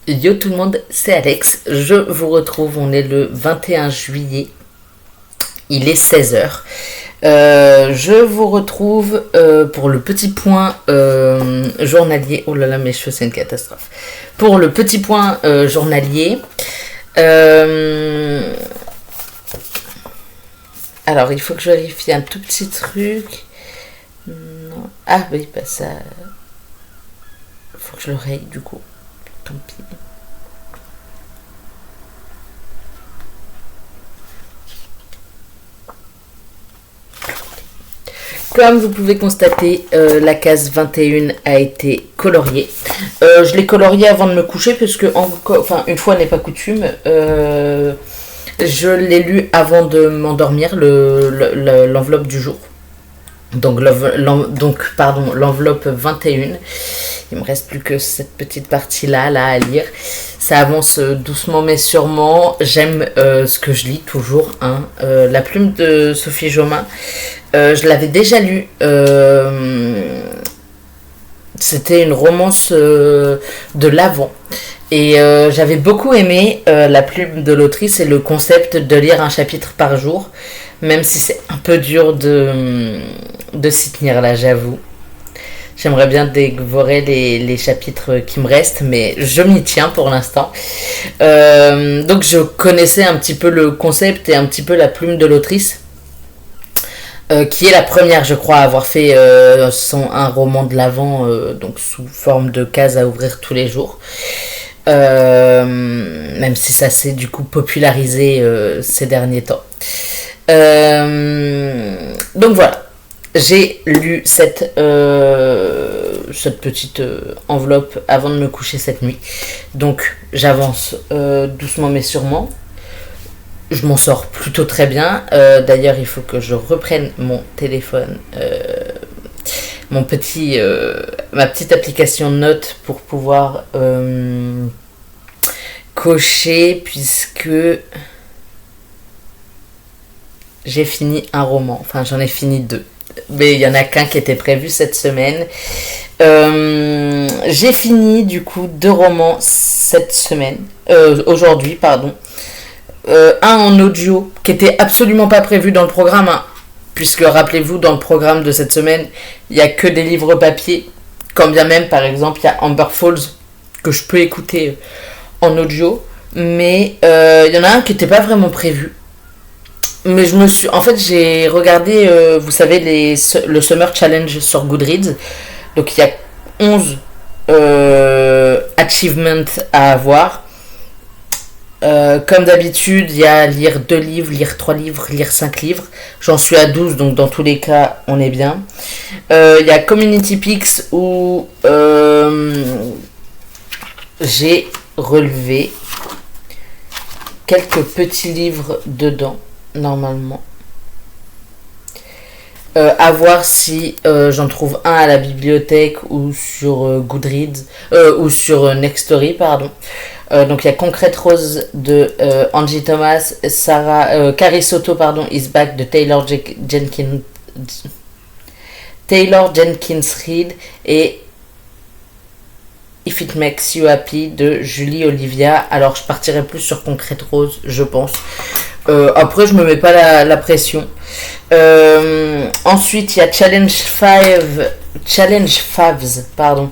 Yo tout le monde, c'est Alex. Je vous retrouve, on est le 21 juillet. Il est 16h. Je vous retrouve pour le petit point journalier. Oh là là, mes cheveux, c'est une catastrophe. Pour le petit point journalier. Alors, il faut que je vérifie un tout petit truc. Non. Ah oui, bah ça... Faut que je le règle du coup. Tant pis. Comme vous pouvez constater, la case 21 a été coloriée. Je l'ai coloriée avant de me coucher parce que, une fois n'est pas coutume, je l'ai lu avant de m'endormir, l'enveloppe du jour. Donc, l'enveloppe 21. Il me reste plus que cette petite partie-là à lire. Ça avance doucement mais sûrement. J'aime ce que je lis toujours. La plume de Sophie Jomain. Je l'avais déjà lu. C'était une romance de l'Avent. Et j'avais beaucoup aimé la plume de l'autrice et le concept de lire un chapitre par jour. Même si c'est un peu dur de s'y tenir là, j'avoue. J'aimerais bien dévorer les chapitres qui me restent, mais je m'y tiens pour l'instant. Donc je connaissais un petit peu le concept et un petit peu la plume de l'autrice, qui est la première, je crois, à avoir fait un roman de l'Avent, donc sous forme de cases à ouvrir tous les jours. Même si ça s'est du coup popularisé ces derniers temps. Donc voilà. J'ai lu cette petite enveloppe avant de me coucher cette nuit. Donc j'avance doucement mais sûrement. Je m'en sors plutôt très bien. D'ailleurs, il faut que je reprenne mon téléphone, ma petite application de notes pour pouvoir cocher, puisque j'ai fini un roman. Enfin, j'en ai fini 2. Mais il y en a qu'un qui était prévu cette semaine. J'ai fini du coup 2 romans cette semaine. Aujourd'hui, pardon. Un en audio qui était absolument pas prévu dans le programme. Puisque rappelez-vous, dans le programme de cette semaine, il n'y a que des livres papier. Quand bien même, par exemple, il y a Amber Falls que je peux écouter en audio. Mais il y en a un qui n'était pas vraiment prévu. Mais j'ai regardé, vous savez, le Summer Challenge sur Goodreads. Donc il y a 11 achievements à avoir. Comme d'habitude, il y a lire 2 livres, lire 3 livres, lire 5 livres. J'en suis à 12, donc dans tous les cas, on est bien. Il y a Community Picks où j'ai relevé quelques petits livres dedans. Normalement. À voir si j'en trouve un à la bibliothèque ou sur Goodreads ou sur Nextory, pardon. Donc il y a Concrete Rose de Angie Thomas, Carrie Soto, pardon, Is Back de Taylor Jenkins Reid et If It Makes You Happy de Julie Olivia. Alors je partirai plus sur Concrete Rose, je pense. Après, je me mets pas la pression. Ensuite, il y a Challenge Favs, pardon,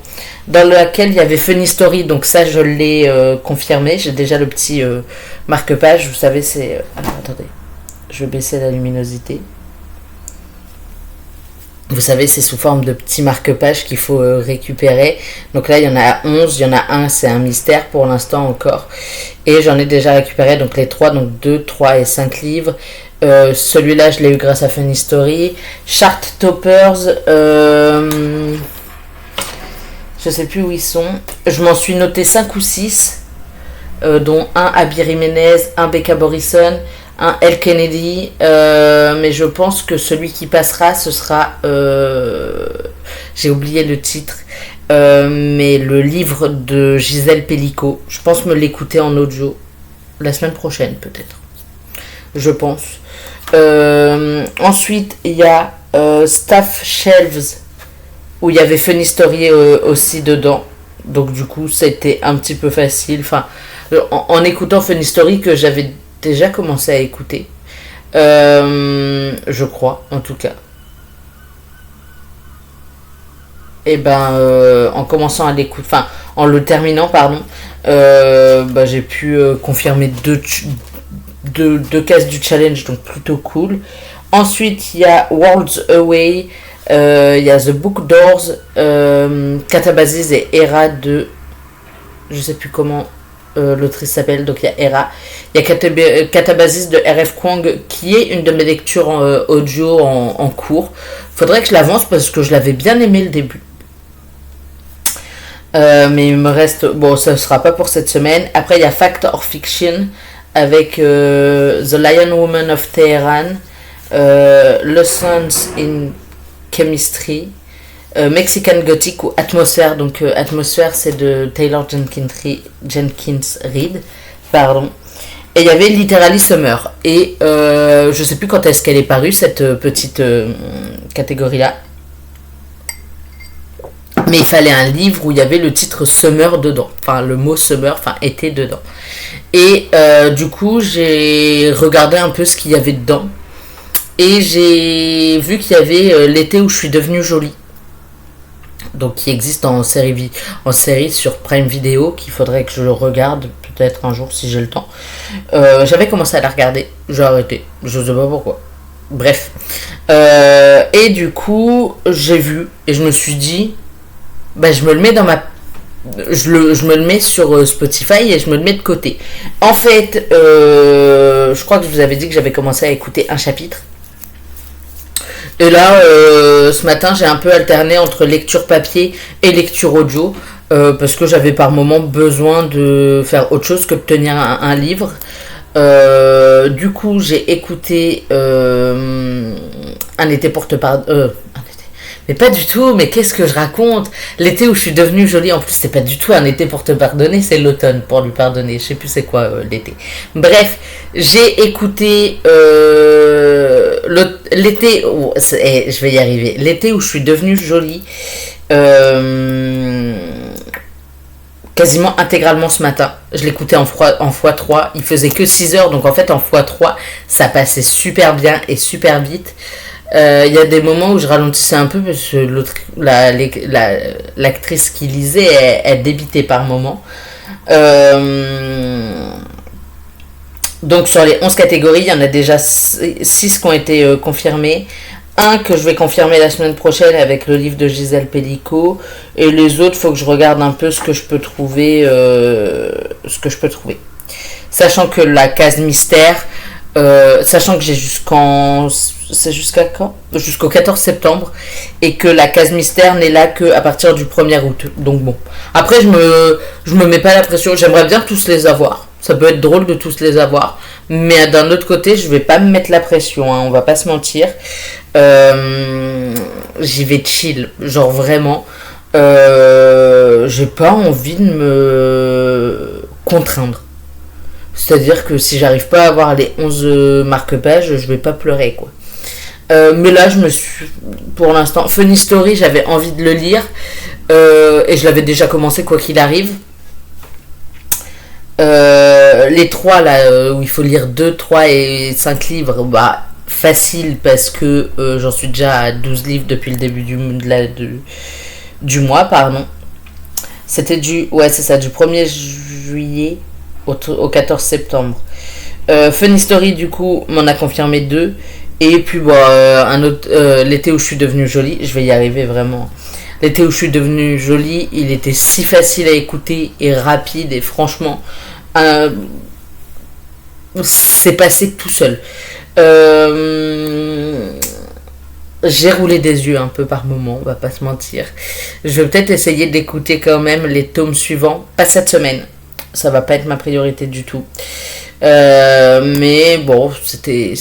dans laquelle il y avait Funny Story. Donc ça, je l'ai confirmé. J'ai déjà le petit marque-page. Vous savez, c'est... Alors, attendez. Je vais baisser la luminosité. Vous savez, c'est sous forme de petits marque-pages qu'il faut récupérer. Donc là, il y en a 11. Il y en a un, c'est un mystère pour l'instant encore. Et j'en ai déjà récupéré donc les 3, donc 2, 3 et 5 livres. Celui-là, je l'ai eu grâce à Funny Story. Chart Toppers, je sais plus où ils sont. Je m'en suis noté 5 ou 6, dont un Abby Jiménez, un Becca Borison, un L. Kennedy, mais je pense que celui qui passera, ce sera... j'ai oublié le titre, mais le livre de Gisèle Pellico. Je pense me l'écouter en audio la semaine prochaine, peut-être. Je pense. Ensuite, il y a Staff Shelves, où il y avait Funny Story aussi dedans. Donc du coup, ça a été un petit peu facile. Enfin, en écoutant Funny Story que j'avais déjà commencé à écouter. Je crois, en tout cas. Et ben, en commençant à l'écouter, enfin, en le terminant, pardon, j'ai pu confirmer deux cases du challenge, donc plutôt cool. Ensuite, il y a Worlds Away, il y a The Book Doors, Catabasis et Hera de. Je sais plus comment l'autrice s'appelle, donc il y a Hera. Il y a Catabasis de R.F. Kuang, qui est une de mes lectures audio en cours. Faudrait que je l'avance parce que je l'avais bien aimé le début. Mais il me reste. Bon, ça ne sera pas pour cette semaine. Après, il y a Fact or Fiction avec The Lion Woman of Tehran, Lessons in Chemistry, Mexican Gothic ou Atmosphère. Donc, Atmosphère, c'est de Taylor Jenkins Reid. Pardon. Et il y avait Literally Summer. Et je sais plus quand est-ce qu'elle est parue, cette petite catégorie-là. Mais il fallait un livre où il y avait le titre Summer dedans. Enfin, le mot Summer, enfin, été dedans. Et du coup, j'ai regardé un peu ce qu'il y avait dedans. Et j'ai vu qu'il y avait L'été où je suis devenue jolie. Donc, qui existe en série sur Prime Video, qu'il faudrait que je le regarde peut-être un jour si j'ai le temps. J'avais commencé à la regarder. J'ai arrêté. Je sais pas pourquoi. Bref. Et du coup, j'ai vu. Et je me suis dit... je me le mets dans ma. Je me le mets sur Spotify et je me le mets de côté. En fait, je crois que je vous avais dit que j'avais commencé à écouter un chapitre. Et là, ce matin, j'ai un peu alterné entre lecture papier et lecture audio. Parce que j'avais par moment besoin de faire autre chose que de tenir un livre. Du coup, j'ai écouté Un été pour te pardonner. Mais pas du tout, mais qu'est-ce que je raconte? L'été où je suis devenue jolie, en plus c'est pas du tout un été pour te pardonner, c'est l'automne pour lui pardonner, je sais plus c'est quoi l'été. Bref, j'ai écouté l'été, je vais y arriver, l'été où je suis devenue jolie, quasiment intégralement ce matin. Je l'écoutais en x3, il faisait que 6 heures, donc en fait en x3, ça passait super bien et super vite. Il y a des moments où je ralentissais un peu parce que l'actrice qui lisait, elle débitait par moments. Donc sur les 11 catégories, il y en a déjà 6 qui ont été confirmées. Un que je vais confirmer la semaine prochaine avec le livre de Gisèle Pellicot. Et les autres, il faut que je regarde un peu ce que je peux trouver. Sachant que la case mystère... sachant que j'ai c'est jusqu'à quand? Jusqu'au 14 septembre et que la case mystère n'est là qu'à partir du 1er août. Donc bon. Après je me mets pas la pression, j'aimerais bien tous les avoir. Ça peut être drôle de tous les avoir, mais d'un autre côté, je vais pas me mettre la pression, hein, on va pas se mentir. J'y vais chill, genre vraiment. J'ai pas envie de me contraindre. C'est-à-dire que si j'arrive pas à avoir les 11 marque-pages, je vais pas pleurer, quoi. Mais là, pour l'instant, Funny Story, j'avais envie de le lire. Et je l'avais déjà commencé, quoi qu'il arrive. Les 3, là, où il faut lire 2, 3 et 5 livres, facile, parce que j'en suis déjà à 12 livres depuis le début du mois, pardon. C'était du 1er juillet au 14 septembre. Funny Story, du coup, m'en a confirmé 2. Et puis, un autre, l'été où je suis devenue jolie, je vais y arriver vraiment. L'été où je suis devenue jolie, il était si facile à écouter et rapide, et franchement, c'est passé tout seul. J'ai roulé des yeux un peu par moment, on va pas se mentir. Je vais peut-être essayer d'écouter quand même les tomes suivants, pas cette semaine. Ça va pas être ma priorité du tout. Mais bon, c'était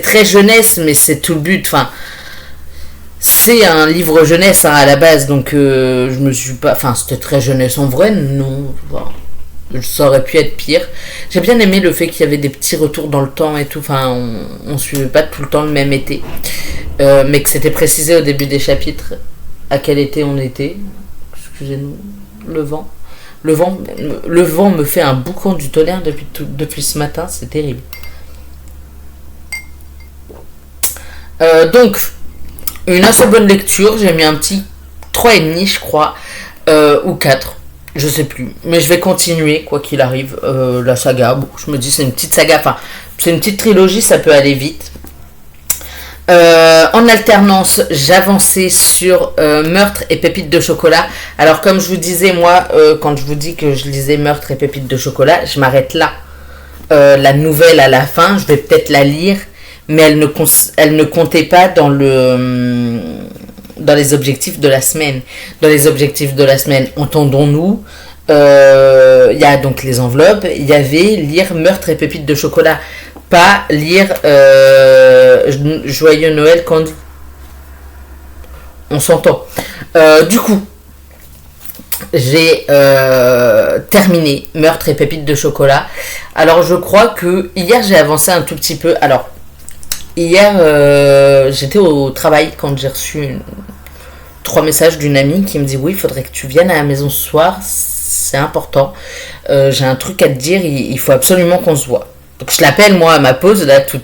très jeunesse, mais c'est tout le but. Enfin, c'est un livre jeunesse, hein, à la base, donc je me suis pas. Enfin, c'était très jeunesse en vrai, non. Enfin, ça aurait pu être pire. J'ai bien aimé le fait qu'il y avait des petits retours dans le temps et tout. Enfin, on suivait pas tout le temps le même été, mais que c'était précisé au début des chapitres à quel été on était. Excusez-nous. le vent. Le vent me fait un boucan du tonnerre depuis ce matin, c'est terrible. Donc, une assez bonne lecture, j'ai mis un petit 3,5 je crois, ou 4, je sais plus. Mais je vais continuer, quoi qu'il arrive, la saga. Bon, je me dis c'est une petite saga, enfin, c'est une petite trilogie, ça peut aller vite. En alternance, j'avançais sur Meurtre et Pépites de chocolat. Alors comme je vous disais, moi, quand je vous dis que je lisais Meurtre et Pépites de chocolat, je m'arrête là. La nouvelle à la fin, je vais peut-être la lire, mais elle ne comptait pas dans les objectifs de la semaine. Dans les objectifs de la semaine, entendons-nous, il y a donc les enveloppes, il y avait lire Meurtre et Pépites de chocolat. Pas lire Joyeux Noël Candy. On s'entend. Du coup, j'ai terminé Meurtre et Pépites de chocolat. Alors, je crois que hier, j'ai avancé un tout petit peu. Alors, hier, j'étais au travail quand j'ai reçu 3 messages d'une amie qui me dit oui, il faudrait que tu viennes à la maison ce soir. C'est important. J'ai un truc à te dire. Il faut absolument qu'on se voit. Donc je l'appelle moi à ma pause là, tout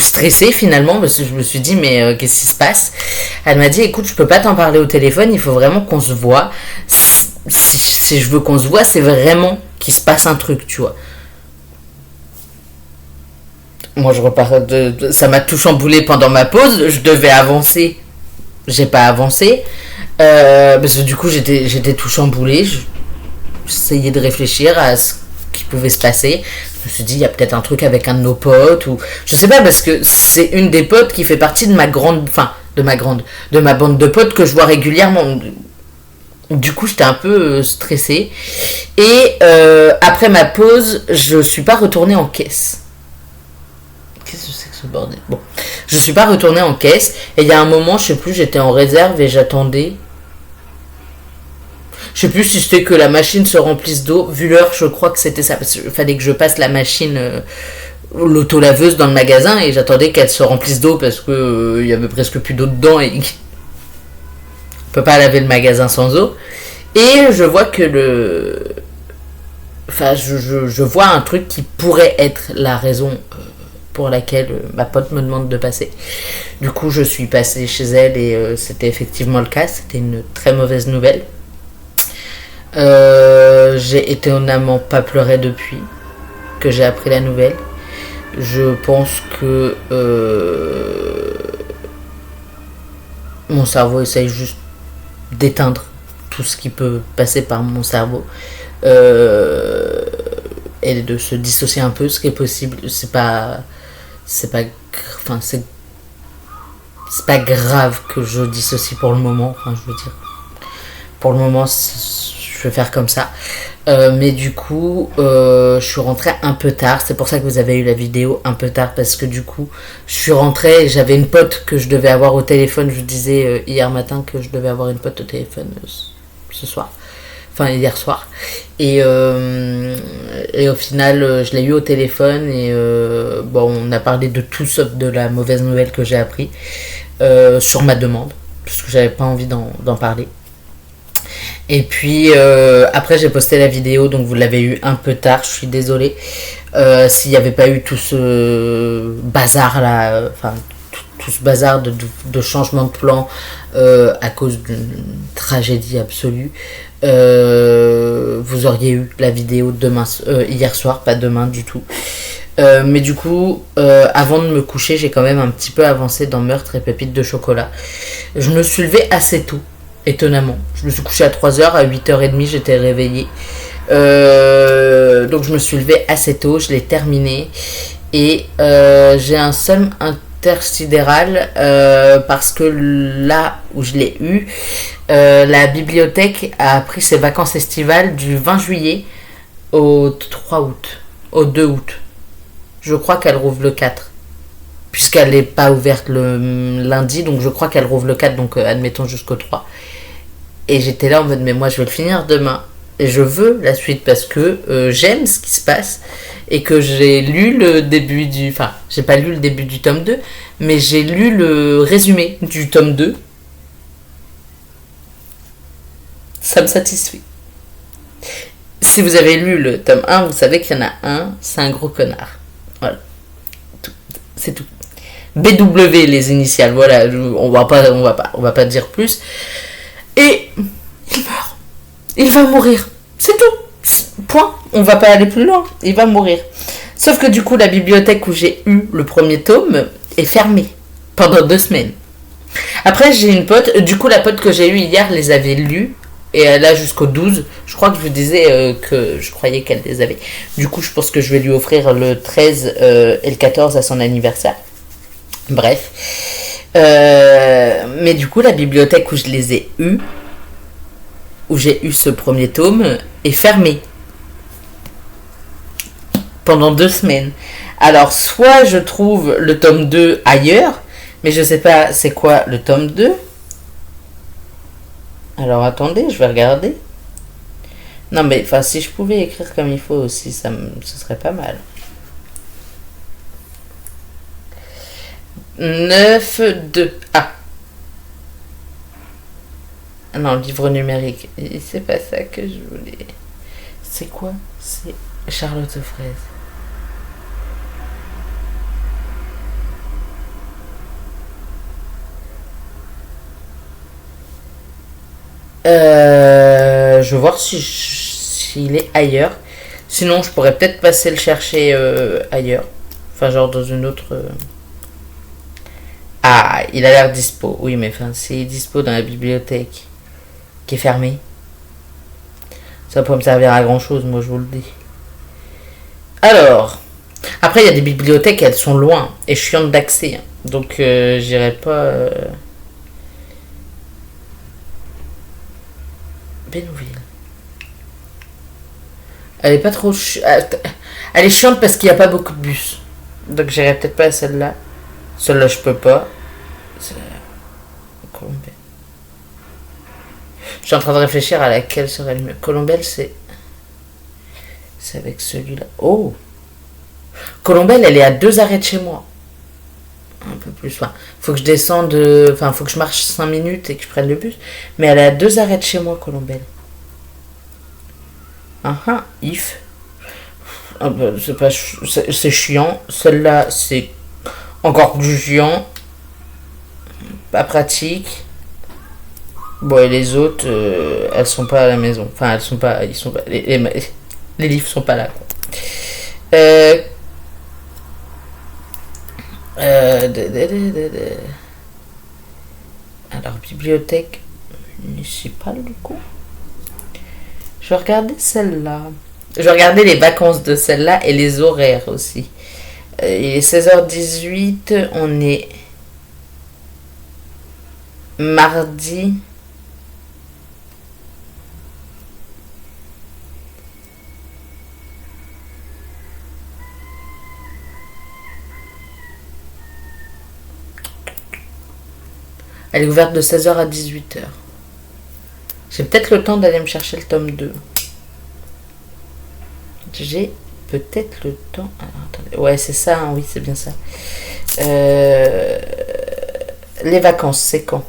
stressée finalement parce que je me suis dit mais qu'est-ce qui se passe. Elle m'a dit écoute, je peux pas t'en parler au téléphone, il faut vraiment qu'on se voit. Si je veux qu'on se voit, c'est vraiment qu'il se passe un truc, tu vois. Moi je repars ça m'a tout chamboulé pendant ma pause, je devais avancer, j'ai pas avancé parce que du coup j'étais tout chamboulé, j'essayais de réfléchir à ce qui pouvait se passer. Je me suis dit il y a peut-être un truc avec un de nos potes ou je sais pas parce que c'est une des potes qui fait partie de ma bande de potes que je vois régulièrement. Du coup j'étais un peu stressée et après ma pause je suis pas retournée en caisse. Qu'est-ce que c'est que ce bordel? Bon, je suis pas retournée en caisse et il y a un moment, je sais plus, j'étais en réserve et j'attendais. Je sais plus si c'était que la machine se remplisse d'eau. Vu l'heure, je crois que c'était ça. Parce qu'il fallait que je passe la machine, l'auto-laveuse dans le magasin et j'attendais qu'elle se remplisse d'eau parce que il y avait presque plus d'eau dedans et on peut pas laver le magasin sans eau. Et je vois que je vois un truc qui pourrait être la raison pour laquelle ma pote me demande de passer. Du coup, je suis passée chez elle et c'était effectivement le cas. C'était une très mauvaise nouvelle. J'ai étonnamment pas pleuré depuis que j'ai appris la nouvelle. Je pense que mon cerveau essaye juste d'éteindre tout ce qui peut passer par mon cerveau et de se dissocier un peu, ce qui est possible. C'est pas grave que je dissocie pour le moment. Enfin, je veux dire, pour le moment, je vais faire comme ça. Mais du coup, je suis rentrée un peu tard. C'est pour ça que vous avez eu la vidéo un peu tard. Parce que du coup, je suis rentrée et j'avais une pote que je devais avoir au téléphone. Je vous disais hier matin que je devais avoir une pote au téléphone ce soir. Enfin, hier soir. Et au final, je l'ai eu au téléphone. Et on a parlé de tout sauf de la mauvaise nouvelle que j'ai appris. Sur ma demande. Parce que j'avais pas envie d'en parler. Et puis après j'ai posté la vidéo, donc vous l'avez eu un peu tard, je suis désolée s'il n'y avait pas eu tout ce bazar là, tout ce bazar de changement de plan à cause d'une tragédie absolue. Vous auriez eu la vidéo hier soir, pas demain du tout. Mais du coup, avant de me coucher, j'ai quand même un petit peu avancé dans Meurtre et Pépites de chocolat. Je me suis levée assez tôt. Étonnamment, je me suis couchée à 3h, à 8h30 j'étais réveillée. Donc je me suis levée assez tôt, je l'ai terminé. Et j'ai un somme intersidéral parce que là où je l'ai eu, la bibliothèque a pris ses vacances estivales du 20 juillet au 3 août, au 2 août. Je crois qu'elle rouvre le 4. Puisqu'elle n'est pas ouverte le lundi, donc je crois qu'elle rouvre le 4, donc admettons jusqu'au 3. Et j'étais là en mode mais moi je vais le finir demain et je veux la suite parce que j'aime ce qui se passe et que j'ai lu le début j'ai pas lu le début du tome 2 mais j'ai lu le résumé du tome 2 ça me satisfait. Si vous avez lu le tome 1, vous savez qu'il y en a un, c'est un gros connard. Voilà. C'est tout. BW les initiales, voilà, on va pas dire plus. Et il meurt. Il va mourir. C'est tout. Point. On va pas aller plus loin. Il va mourir. Sauf que du coup, la bibliothèque où j'ai eu le premier tome est fermée pendant 2 semaines. Après, j'ai une pote. Du coup, la pote que j'ai eue hier les avait lus. Et elle a jusqu'au 12. Je crois que je vous disais que je croyais qu'elle les avait. Du coup, je pense que je vais lui offrir le 13 et le 14 à son anniversaire. Bref. Mais du coup, la bibliothèque où je les ai eus, où j'ai eu ce premier tome, est fermée. Pendant 2 semaines. Alors, soit je trouve le tome 2 ailleurs, mais je sais pas c'est quoi le tome 2. Alors, attendez, je vais regarder. Non, mais enfin, si je pouvais écrire comme il faut aussi, ce serait pas mal. 9-2. Ah. Non, livre numérique. C'est pas ça que je voulais. C'est quoi? C'est Charlotte Fraise. Je vais voir s'il est ailleurs. Sinon, je pourrais peut-être passer le chercher ailleurs. Enfin, genre dans une autre... Ah, il a l'air dispo. Oui, mais enfin, c'est dispo dans la bibliothèque qui est fermée. Ça va pas me servir à grand chose, moi je vous le dis. Alors, après il y a des bibliothèques, elles sont loin et chiantes d'accès. Donc j'irai pas... Bénouville. Elle est pas trop... Elle est chiante parce qu'il n'y a pas beaucoup de bus. Donc j'irai peut-être pas à celle-là. Celle-là je peux pas. Colombelle. Je suis en train de réfléchir à laquelle serait le mieux. Colombelle, c'est avec celui-là. Oh, Colombelle, elle est à 2 arrêts de chez moi. Un peu plus. Enfin, faut que je descende. Enfin, faut que je marche 5 minutes et que je prenne le bus. Mais elle est à 2 arrêts de chez moi, Colombelle. If. Ah bah, c'est chiant. Celle-là, c'est encore plus chiant. Pas pratique. Bon, et les autres, elles sont pas à la maison. Enfin, elles sont pas. Ils sont pas. Les livres sont pas là, quoi. Alors, bibliothèque municipale, du coup. Je vais regarder celle-là. Je vais regarder les vacances de celle-là et les horaires aussi. Il est 16h18. On est mardi. Elle est ouverte de 16h à 18h. J'ai peut-être le temps d'aller me chercher le tome 2. J'ai peut-être le temps... Alors, attendez. Ouais, c'est ça, hein, oui, c'est bien ça. Les vacances, c'est quand?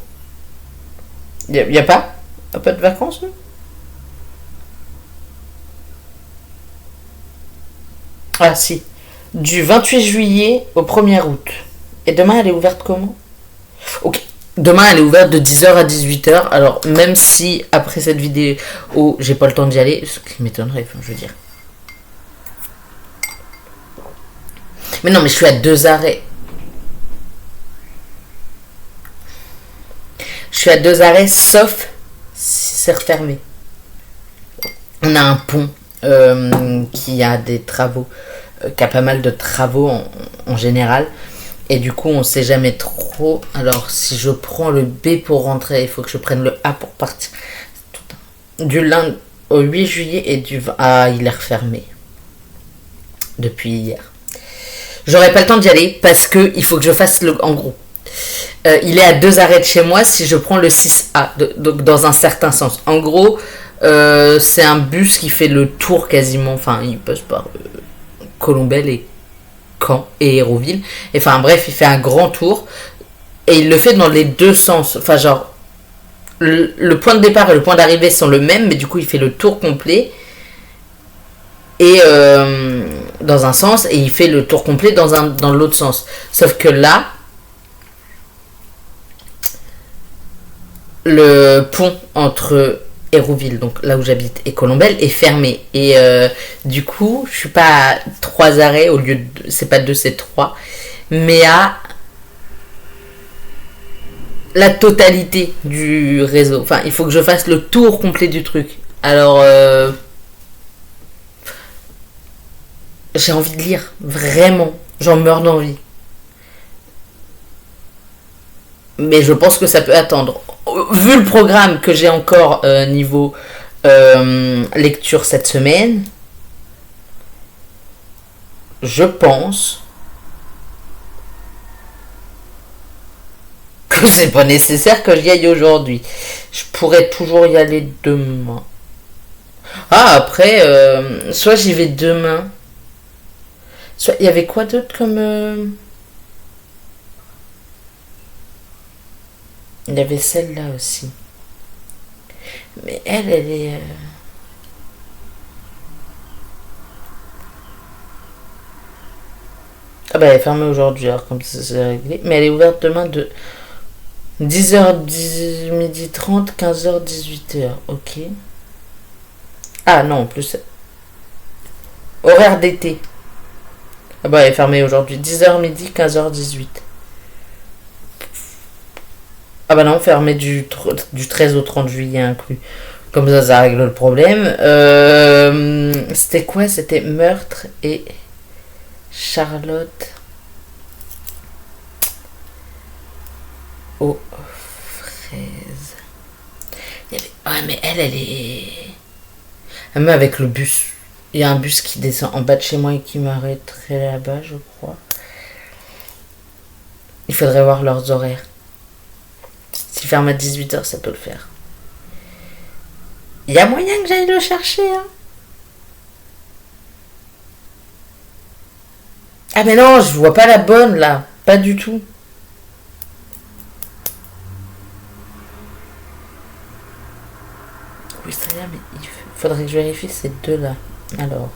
Y a pas? Y a pas de vacances, non? Ah, si. Du 28 juillet au 1er août. Et demain, elle est ouverte comment? Ok. Demain, elle est ouverte de 10h à 18h. Alors, même si après cette vidéo, j'ai pas le temps d'y aller, ce qui m'étonnerait, enfin, je veux dire. Mais non, mais je suis à 2 arrêts. Je suis à 2 arrêts, sauf si c'est refermé. On a un pont qui a des travaux, qui a pas mal de travaux en général. Et du coup, on sait jamais trop. Alors, si je prends le B pour rentrer, il faut que je prenne le A pour partir. Du lundi au 8 juillet et du 20... Ah, il est refermé. Depuis hier. J'aurais pas le temps d'y aller parce que il faut que je fasse le... En gros, il est à 2 arrêts de chez moi si je prends le 6A. Donc, dans un certain sens. En gros, c'est un bus qui fait le tour quasiment. Enfin, il passe par Colombelle et Caen et Hérouville. Enfin bref, il fait un grand tour et il le fait dans les deux sens. Enfin genre, le point de départ et le point d'arrivée sont le même, mais du coup il fait le tour complet et dans un sens, et il fait le tour complet dans l'autre sens. Sauf que là, le pont entre Hérouville, donc là où j'habite, et Colombelle est fermé. Et du coup, je suis pas à 3 arrêts au lieu de. C'est pas 2, c'est 3. Mais à la totalité du réseau. Enfin, il faut que je fasse le tour complet du truc. Alors, j'ai envie de lire. Vraiment. J'en meurs d'envie. Mais je pense que ça peut attendre. Vu le programme que j'ai encore niveau lecture cette semaine, je pense que c'est pas nécessaire que j'y aille aujourd'hui. Je pourrais toujours y aller demain. Ah, après, soit j'y vais demain, soit il y avait quoi d'autre comme. Il y avait celle-là aussi. Mais elle est. Ah bah elle est fermée aujourd'hui, alors comme ça c'est réglé. Mais elle est ouverte demain de 10h, midi 30, 15h, 18h. Ok. Ah non, en plus. Horaire d'été. Ah bah elle est fermée aujourd'hui. 10h midi, 15h, 18. Ah bah non, fermée du 13 au 30 juillet inclus. Comme ça règle le problème. C'était quoi? C'était Meurtre et Charlotte aux fraises. Ouais, mais elle est. Même avec le bus. Il y a un bus qui descend en bas de chez moi et qui m'arrêterait là-bas, je crois. Il faudrait voir leurs horaires. S'ils ferment à 18h, ça peut le faire. Il y a moyen que j'aille le chercher, hein. Ah mais non, je vois pas la bonne, là. Pas du tout. Oui, c'est bien, mais il faudrait que je vérifie ces deux-là. Alors.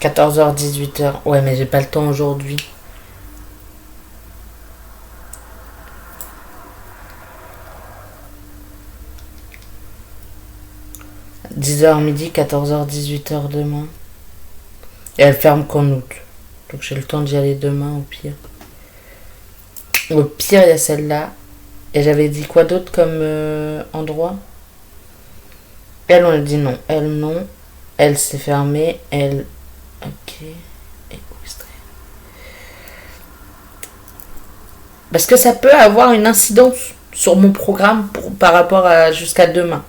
« 14h, 18h. Ouais, mais j'ai pas le temps aujourd'hui. « 10h midi, 14h, 18h demain. » Et elle ferme qu'en août. Donc j'ai le temps d'y aller demain au pire. Au pire, il y a celle-là. Et j'avais dit quoi d'autre comme endroit? Elle, on a dit non. Elle, non. Elle, c'est fermé. Elle, ok. Et extrait. Parce que ça peut avoir une incidence sur mon programme par rapport à jusqu'à demain.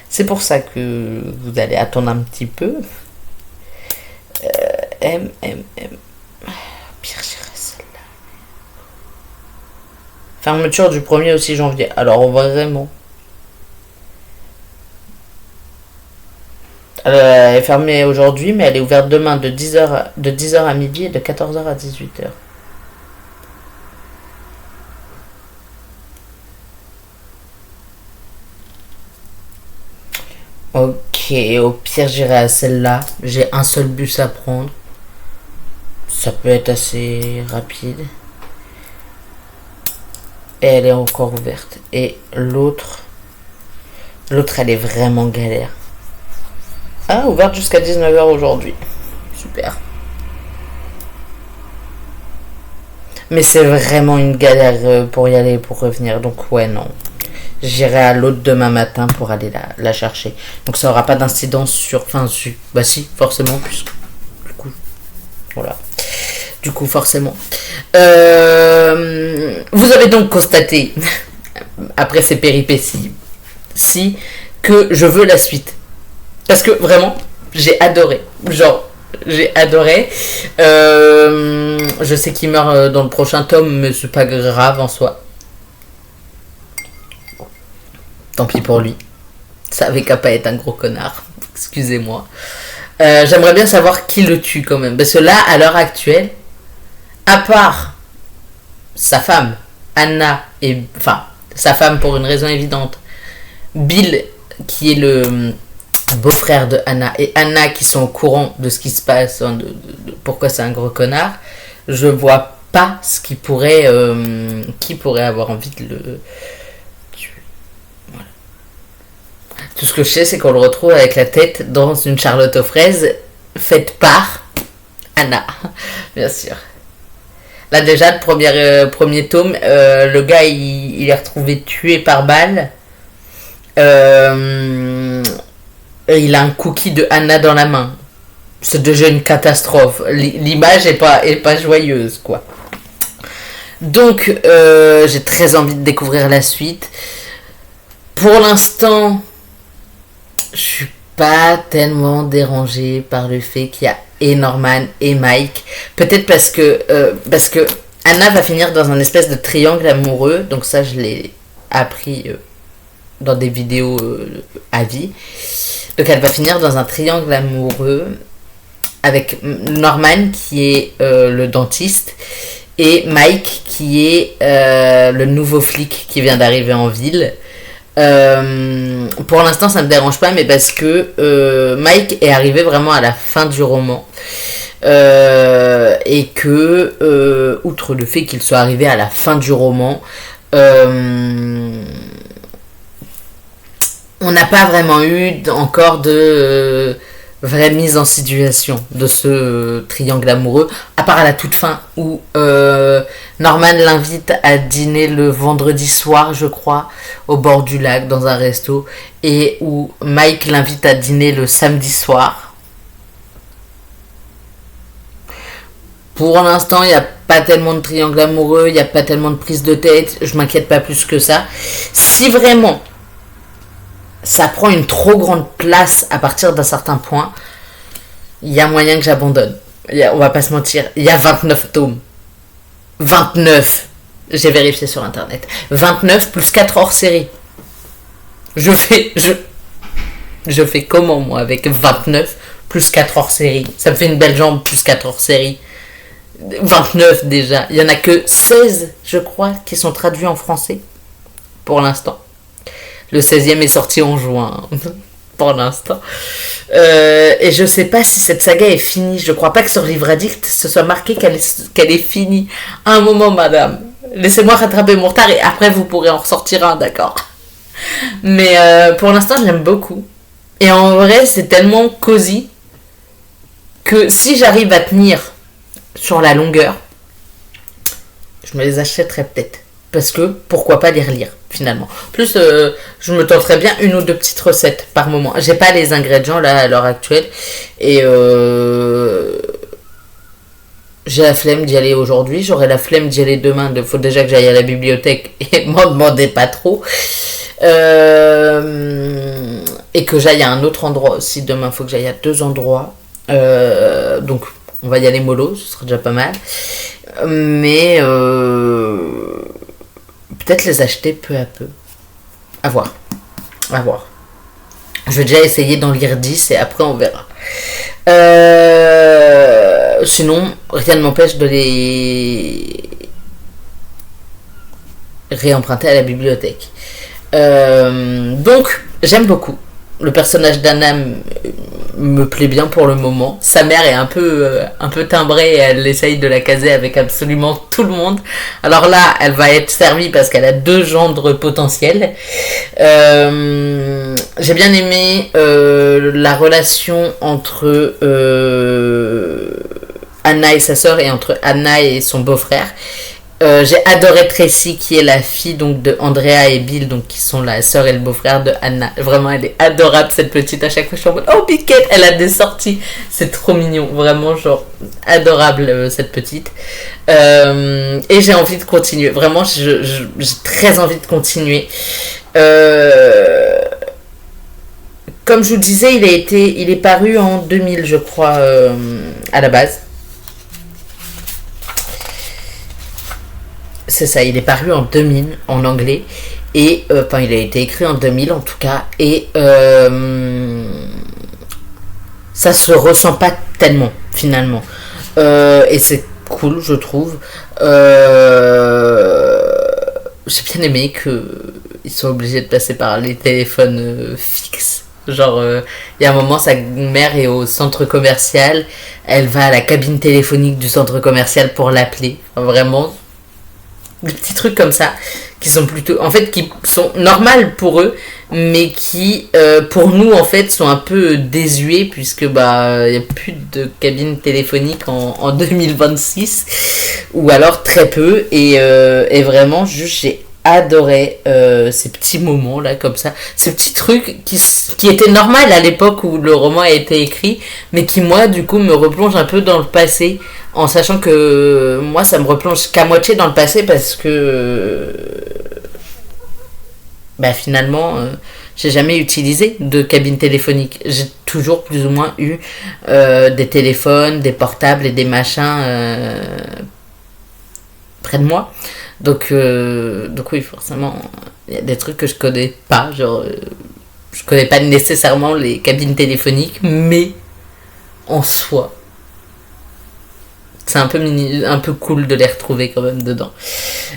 C'est pour ça que vous allez attendre un petit peu. M. Pire, j'irai celle-là. Fermeture du 1er au 6 janvier. Alors, vraiment. Elle est fermée aujourd'hui, mais elle est ouverte demain de 10h à midi et de 14h à 18h. Ok, au pire j'irai à celle-là. J'ai un seul bus à prendre. Ça peut être assez rapide. Et elle est encore ouverte. Et l'autre elle est vraiment galère. Ah, ouverte jusqu'à 19h aujourd'hui. Super. Mais c'est vraiment une galère pour y aller et pour revenir. Donc ouais, non. J'irai à l'autre demain matin pour aller la chercher. Donc ça aura pas d'incidence sur... Enfin, bah si, forcément, puisque... Du coup, voilà. Du coup, forcément. Vous avez donc constaté, après ces péripéties, que je veux la suite. Parce que vraiment, j'ai adoré. Genre, j'ai adoré. Je sais qu'il meurt dans le prochain tome, mais c'est pas grave en soi. tant pis pour lui. Ça avait qu'à pas être un gros connard. Excusez-moi. J'aimerais bien savoir qui le tue quand même. Parce que là, à l'heure actuelle, à part sa femme, Anna, enfin, sa femme pour une raison évidente, Bill, qui est le beau-frère de Anna, et Anna qui sont au courant de ce qui se passe, de pourquoi c'est un gros connard, je vois pas ce qui pourrait avoir envie de le tuer. Voilà. Tout ce que je sais, c'est qu'on le retrouve avec la tête dans une Charlotte aux fraises faite par Anna, bien sûr. Là déjà, le premier tome, le gars il est retrouvé tué par balle. Il a un cookie de Anna dans la main. C'est déjà une catastrophe. L'image est pas joyeuse, quoi. Donc, j'ai très envie de découvrir la suite. Pour l'instant, je suis pas tellement dérangée par le fait qu'il y a et Norman et Mike. Peut-être parce que Anna va finir dans un espèce de triangle amoureux. Donc ça, je l'ai appris dans des vidéos à vie. Donc elle va finir dans un triangle amoureux avec Norman qui est le dentiste et Mike qui est le nouveau flic qui vient d'arriver en ville. Pour l'instant ça me dérange pas, mais parce que Mike est arrivé vraiment à la fin du roman et que outre le fait qu'il soit arrivé à la fin du roman, on n'a pas vraiment eu encore de vraie mise en situation de ce triangle amoureux, à part à la toute fin où Norman l'invite à dîner le vendredi soir, je crois, au bord du lac dans un resto, et où Mike l'invite à dîner le samedi soir. Pour l'instant, il n'y a pas tellement de triangle amoureux, il n'y a pas tellement de prise de tête, je m'inquiète pas plus que ça. Si vraiment ça prend une trop grande place à partir d'un certain point, il y a moyen que j'abandonne. On va pas se mentir, il y a 29 tomes. 29. J'ai vérifié sur internet. 29 plus 4 hors série. Je fais comment moi avec 29 plus 4 hors série? Ça me fait une belle jambe plus 4 hors série. 29 déjà. Il y en a que 16, je crois, qui sont traduits en français. Pour l'instant. Le 16e est sorti en juin, pour l'instant. Et je sais pas si cette saga est finie. Je crois pas que sur Livre Addict, ce soit marqué qu'elle est finie. Un moment, madame. Laissez-moi rattraper mon retard et après vous pourrez en ressortir un, d'accord? Mais pour l'instant, je l'aime beaucoup. Et en vrai, c'est tellement cosy que si j'arrive à tenir sur la longueur, je me les achèterais peut-être. Parce que pourquoi pas les relire finalement. Plus je me tenterais bien une ou deux petites recettes par moment. J'ai pas les ingrédients là à l'heure actuelle et j'ai la flemme d'y aller aujourd'hui. J'aurai la flemme d'y aller demain. Il faut déjà que j'aille à la bibliothèque et m'en demandez pas trop. Et que j'aille à un autre endroit aussi. Demain, il faut que j'aille à 2 endroits. Donc on va y aller mollo, ce sera déjà pas mal. Mais peut-être les acheter peu à peu. À voir. Je vais déjà essayer d'en lire 10 et après on verra. Sinon, rien ne m'empêche de les réemprunter à la bibliothèque. Donc, j'aime beaucoup. Le personnage d'Anna me plaît bien pour le moment. Sa mère est un peu timbrée et elle essaye de la caser avec absolument tout le monde. Alors là, elle va être servie parce qu'elle a 2 gendres potentiels. J'ai bien aimé la relation entre Anna et sa sœur et entre Anna et son beau-frère. J'ai adoré Tracy qui est la fille donc de Andrea et Bill, donc qui sont la sœur et le beau-frère de Anna. Vraiment, elle est adorable cette petite. À chaque fois je suis en mode oh Piquette, elle a des sorties, c'est trop mignon, vraiment genre adorable cette petite. Et j'ai envie de continuer, vraiment j'ai très envie de continuer. Comme je vous le disais, il est paru en 2000 je crois à la base. C'est ça, il est paru en 2000 en anglais Et enfin, il a été écrit en 2000 en tout cas. Et ça se ressent pas tellement finalement. Et c'est cool, je trouve. J'ai bien aimé qu'ils sont obligés de passer par les téléphones fixes. Genre, il y a un moment, sa mère est au centre commercial, elle va à la cabine téléphonique du centre commercial pour l'appeler. Enfin, vraiment, des petits trucs comme ça qui sont plutôt, en fait, qui sont normales pour eux, mais qui, pour nous, en fait, sont un peu désuets puisque bah, il y a plus de cabine téléphonique en 2026 ou alors très peu et vraiment, juste j'ai adoré ces petits moments là comme ça, ces petits trucs qui étaient normaux à l'époque où le roman a été écrit, mais qui moi du coup me replongent un peu dans le passé, en sachant que moi ça me replonge qu'à moitié dans le passé parce que bah finalement j'ai jamais utilisé de cabine téléphonique, j'ai toujours plus ou moins eu des téléphones, des portables et des machins près de moi. Donc oui, forcément, il y a des trucs que je connais pas. Genre, je connais pas nécessairement les cabines téléphoniques, mais en soi, c'est un peu cool de les retrouver quand même dedans.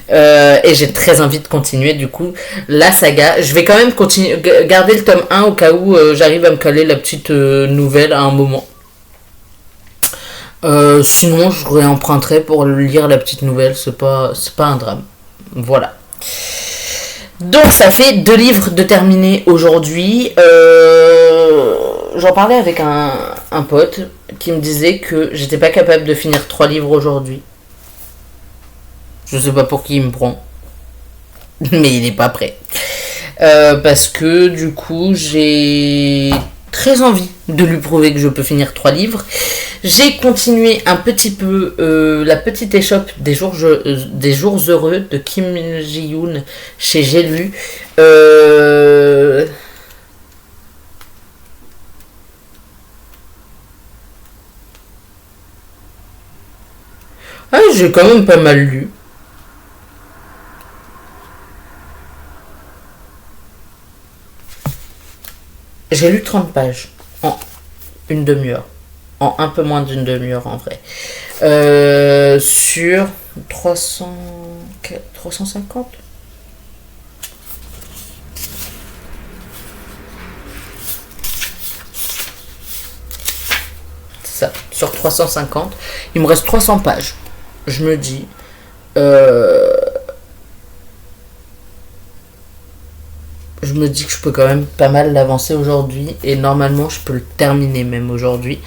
Et j'ai très envie de continuer du coup la saga. Je vais quand même continuer, garder le tome 1 au cas où j'arrive à me caler la petite nouvelle à un moment. Sinon, je réemprunterai pour lire la petite nouvelle, c'est pas un drame. Voilà. Donc, ça fait 2 livres de terminés aujourd'hui. J'en parlais avec un pote qui me disait que j'étais pas capable de finir 3 livres aujourd'hui. Je sais pas pour qui il me prend, mais il est pas prêt. Parce que du coup, j'ai très envie de lui prouver que je peux finir 3 livres. J'ai continué un petit peu la petite échoppe des jours heureux de Kim Ji-yoon chez J'ai lu. Ah, j'ai quand même pas mal lu. J'ai lu 30 pages en une demi-heure. En un peu moins d'une demi-heure en vrai. Sur 350. C'est ça, sur 350. Il me reste 300 pages. Je me dis... je me dis que je peux quand même pas mal l'avancer aujourd'hui. Et normalement, je peux le terminer même aujourd'hui.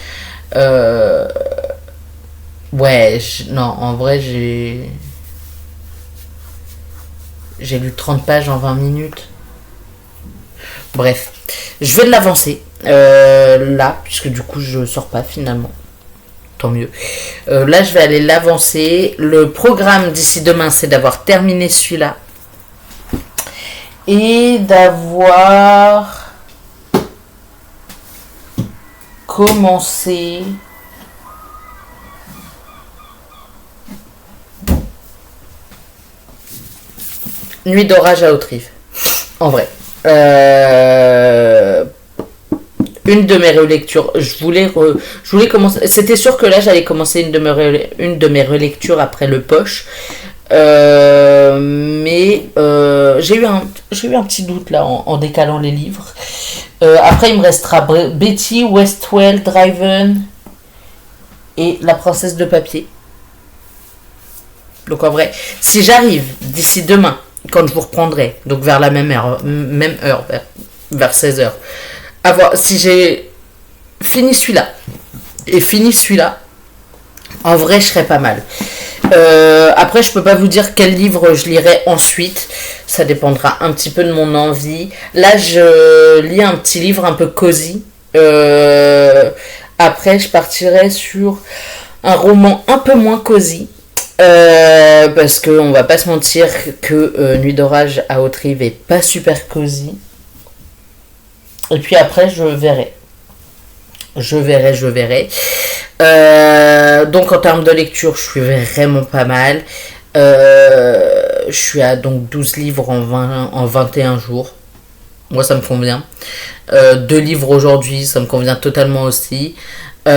Ouais, non, en vrai, j'ai lu 30 pages en 20 minutes. Bref, je vais l'avancer là, puisque du coup, je sors pas finalement. Tant mieux. Là, je vais aller l'avancer. Le programme d'ici demain, c'est d'avoir terminé celui-là. Et d'avoir commencé Nuit d'orage à Haute-Rive. En vrai. Une de mes relectures. Je voulais commencer. C'était sûr que là, j'allais commencer une de mes relectures après le poche. Mais j'ai eu un petit doute là en décalant les livres. Après, il me restera Betty, Westwell, Driven et La Princesse de Papier. Donc en vrai, si j'arrive d'ici demain, quand je vous reprendrai, donc vers la même heure, vers 16h, si j'ai fini celui-là et fini celui-là, en vrai, je serais pas mal. Après, je peux pas vous dire quel livre je lirai ensuite. Ça dépendra un petit peu de mon envie. Là, je lis un petit livre un peu cosy. Après, je partirai sur un roman un peu moins cosy. Parce qu'on va pas se mentir que Nuit d'orage à Haute-Rive est pas super cosy. Et puis après, je verrai. Donc en termes de lecture, je suis vraiment pas mal. Je suis à donc 12 livres en 21 jours. Moi, ça me convient. 2 livres aujourd'hui, ça me convient totalement aussi. Mais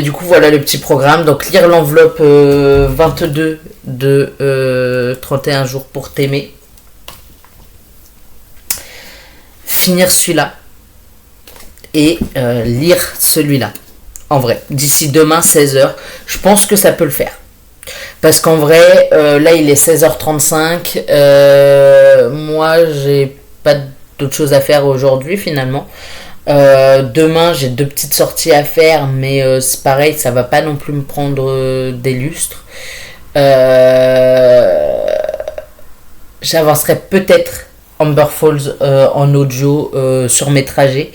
du coup, voilà le petit programme. Donc, lire l'enveloppe 22 de 31 jours pour t'aimer. Finir celui-là. Et lire celui-là. En vrai, d'ici demain 16h, je pense que ça peut le faire. Parce qu'en vrai, là il est 16h35. Moi, j'ai pas d'autre chose à faire aujourd'hui finalement. Demain, j'ai 2 petites sorties à faire, mais c'est pareil, ça va pas non plus me prendre des lustres. J'avancerai peut-être Amber Falls en audio sur mes trajets.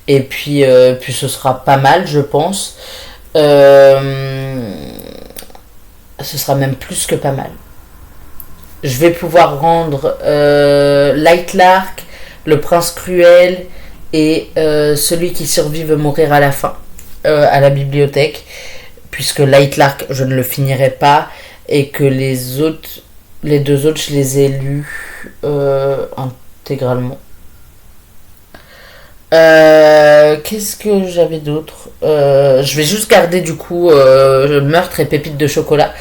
Et puis ce sera pas mal, je pense. Ce sera même plus que pas mal. Je vais pouvoir rendre Light Lark, Le Prince Cruel et Celui qui survit veut mourir à la fin à la bibliothèque, puisque Light Lark je ne le finirai pas et que les 2 autres je les ai lus intégralement. Qu'est-ce que j'avais d'autre? Je vais juste garder du coup Meurtre et Pépites de chocolat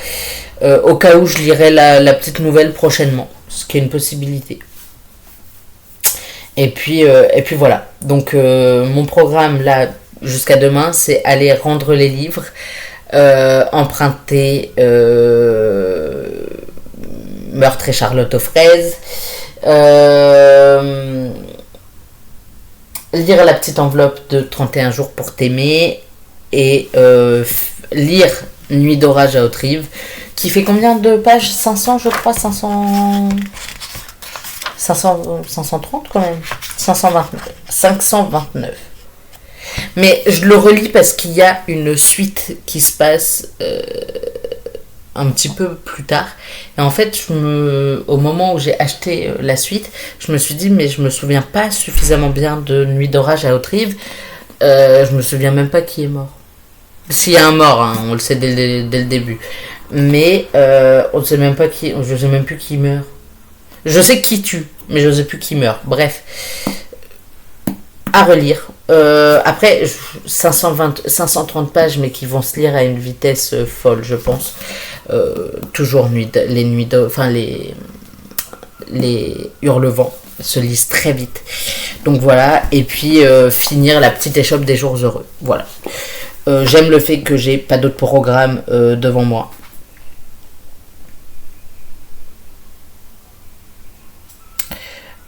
au cas où je lirai la petite nouvelle prochainement, ce qui est une possibilité. Et puis voilà. Donc mon programme là jusqu'à demain, c'est aller rendre les livres, emprunter Meurtre et Charlotte aux fraises, lire la petite enveloppe de 31 jours pour t'aimer et lire Nuit d'orage à Haute-Rive, qui fait combien de pages? 500 je crois, 530 quand même, 529. Mais je le relis parce qu'il y a une suite qui se passe un petit peu plus tard. Et en fait, au moment où j'ai acheté la suite, je me suis dit, mais je me souviens pas suffisamment bien de Nuit d'orage à Haute-Rive. Je me souviens même pas qui est mort. S'il y a un mort, hein, on le sait dès le début. Mais on ne sait même pas qui. Je sais même plus qui meurt. Je sais qui tue, mais je ne sais plus qui meurt. Bref. À relire. Après, 530 pages, mais qui vont se lire à une vitesse folle, je pense. Toujours les Hurlevents se lisent très vite. Donc voilà. Et puis finir la petite échoppe des jours heureux. Voilà. J'aime le fait que j'ai pas d'autres programmes devant moi.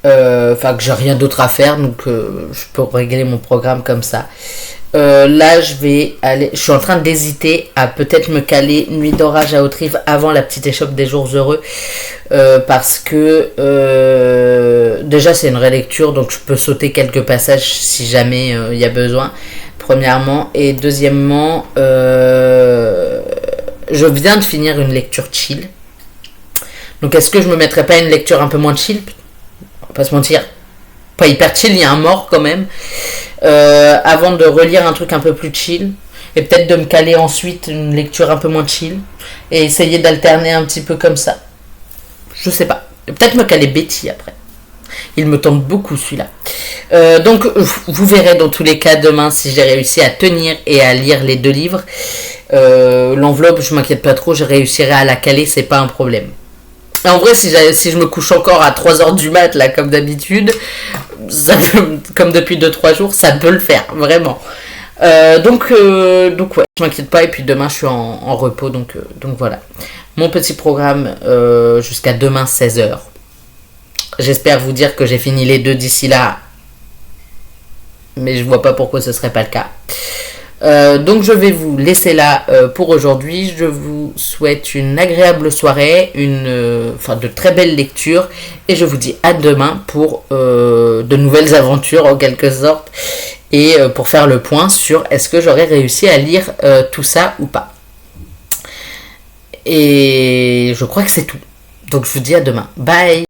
Que j'ai rien d'autre à faire, donc je peux régler mon programme comme ça. Là je suis en train d'hésiter à peut-être me caler Nuit d'orage à Haute-Rive avant la petite échoppe des jours heureux, parce que déjà c'est une relecture, donc je peux sauter quelques passages si jamais il y a besoin, premièrement, et deuxièmement je viens de finir une lecture chill, donc est-ce que je me mettrais pas une lecture un peu moins chill? Pas se mentir, pas hyper chill, il y a un mort quand même, avant de relire un truc un peu plus chill, et peut-être de me caler ensuite une lecture un peu moins chill, et essayer d'alterner un petit peu comme ça. Je sais pas, peut-être me caler Betty après, il me tente beaucoup celui-là. Donc vous verrez dans tous les cas demain si j'ai réussi à tenir et à lire les 2 livres. L'enveloppe, je m'inquiète pas trop, je réussirai à la caler, c'est pas un problème. En vrai, si je me couche encore à 3h du mat, là, comme d'habitude, comme depuis 2-3 jours, ça peut le faire, vraiment. Donc ouais, je m'inquiète pas, et puis demain, je suis en repos, donc voilà. Mon petit programme jusqu'à demain, 16h. J'espère vous dire que j'ai fini les 2 d'ici là, mais je vois pas pourquoi ce serait pas le cas. Donc je vais vous laisser là pour aujourd'hui. Je vous souhaite une agréable soirée, de très belles lectures, et je vous dis à demain pour de nouvelles aventures en quelque sorte, et pour faire le point sur est-ce que j'aurais réussi à lire tout ça ou pas. Et je crois que c'est tout. Donc je vous dis à demain. Bye.